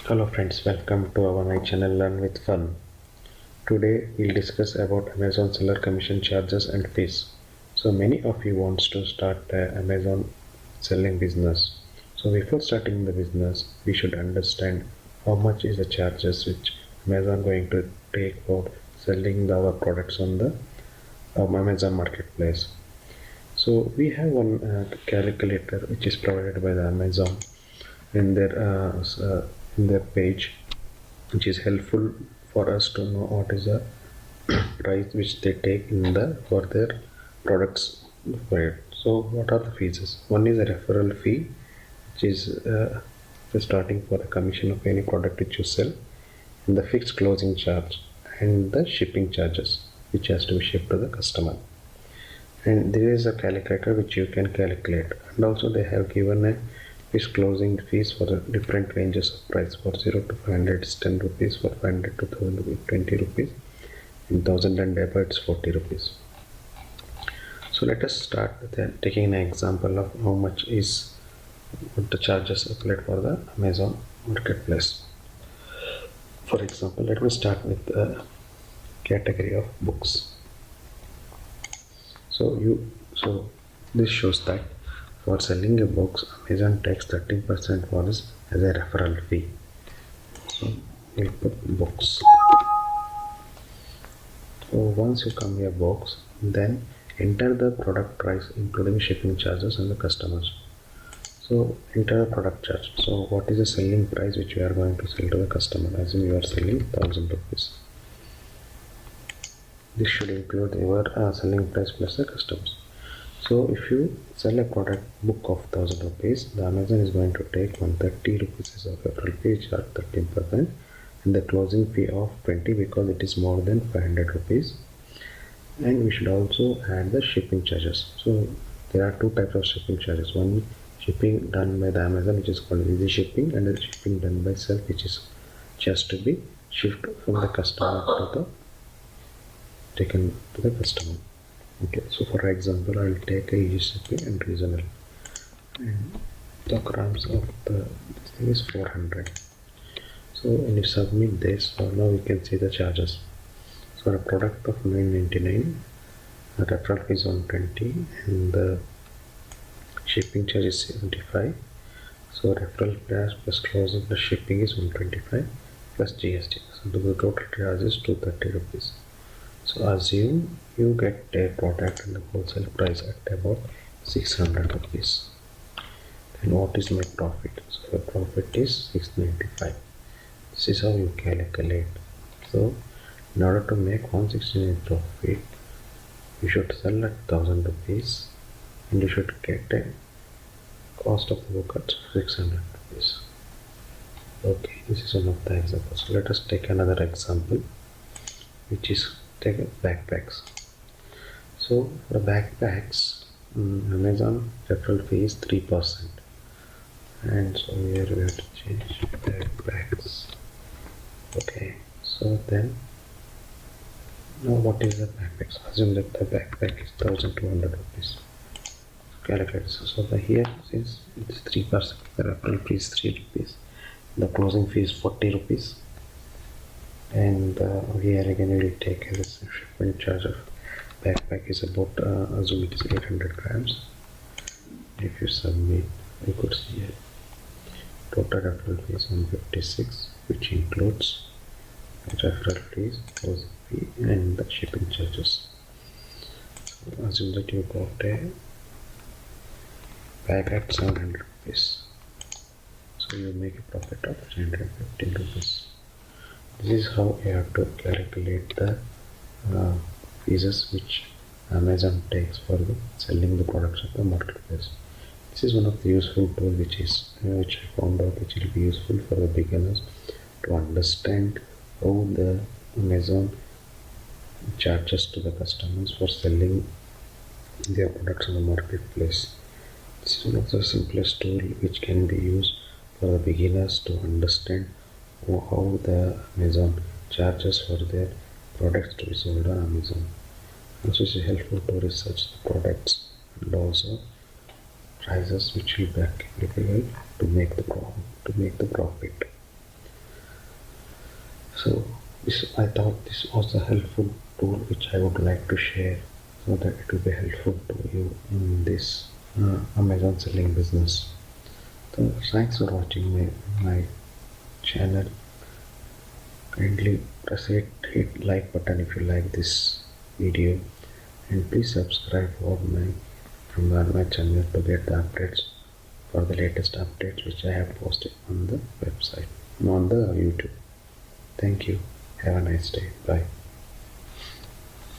Hello friends, welcome to our my channel Learn with Fun. Today we'll discuss about Amazon seller commission charges and fees. So many of you wants to start Amazon selling business. So before starting the business, we should understand how much is the charges which Amazon going to take for selling our products on the Amazon marketplace. So we have one calculator which is provided by the Amazon in their page, which is helpful for us to know what is the price which they take in the for their products for it. So what are the fees? One is a referral fee, which is the starting for the commission of any product which you sell, and the fixed closing charge, and the shipping charges which has to be shipped to the customer. And there is a calculator which you can calculate, and also they have given a fixed closing fees for the different ranges of price. For 0 to 500 is 10 rupees, for 500 to 1000 rupees 20 rupees, in 1000 and above it's 40 rupees. So let us start with taking an example of how much is what the charges applied for the Amazon marketplace. For example, let me start with the category of books. So this shows that for selling a box, Amazon takes 13% for this as a referral fee. So we'll put books. So once you come your box, then enter the product price including shipping charges and the customers. So enter the product charge. So what is the selling price which we are going to sell to the customer? As in you are selling 1000 rupees. This should include your selling price plus the customs. So if you sell a product book of 1000 rupees, the Amazon is going to take 130 rupees as a referral fee, charge 13%, and the closing fee of 20 because it is more than 500 rupees. And we should also add the shipping charges. So there are two types of shipping charges. One shipping done by the Amazon, which is called easy shipping, and the shipping done by self, which is just to be shipped from the customer to the taken to the customer. Okay, so for example, I will take a easy shipping and regional, and the grams of the this thing is 400. So when you submit this, so now we can see the charges. So for a product of 999, the referral fee is 120 and the shipping charge is 75. So referral price plus closing plus shipping is 125 plus GST. So the total charge is 230 rupees. So assume you get a product in the wholesale price at about 600 rupees. Then what is my profit? So the profit is 695. This is how you calculate. So in order to make 169 profit, you should sell at 1000 rupees and you should get a cost of the book at 600 rupees. Okay, this is one of the examples. So let us take another example, which is take backpacks. So for backpacks, Amazon referral fee is 3%, and so here we have to change backpacks. Okay, so then now what is the backpacks? Assume that the backpack is 1200 rupees. Calculate. So the here since it's 3%, the referral fee is 3 rupees, the closing fee is 40 rupees, and here again we will take as a shipment charge of backpack is about assume it is 800 grams. If you submit, you could see a total referral fee is 156, which includes referral fees, closing fee, and the shipping charges. So assume that you got a bag at 700 rupees, so you make a profit of 315 rupees. This is how you have to calculate the fees which Amazon takes for selling the products of the marketplace. This is one of the useful tools which I found out which will be useful for the beginners to understand how the Amazon charges to the customers for selling their products on the marketplace. This is one of the simplest tools which can be used for the beginners to understand how the Amazon charges for their products to be sold on Amazon. Also, it is helpful to research the products and also prices which will be applicable to make the profit. So I thought this was a helpful tool which I would like to share so that it will be helpful to you in this Amazon selling business. So thanks for watching my channel. Kindly hit like button if you like this video, and please subscribe from my channel to get the updates for the latest updates which I have posted on the website, on the YouTube. Thank you. Have a nice day. Bye.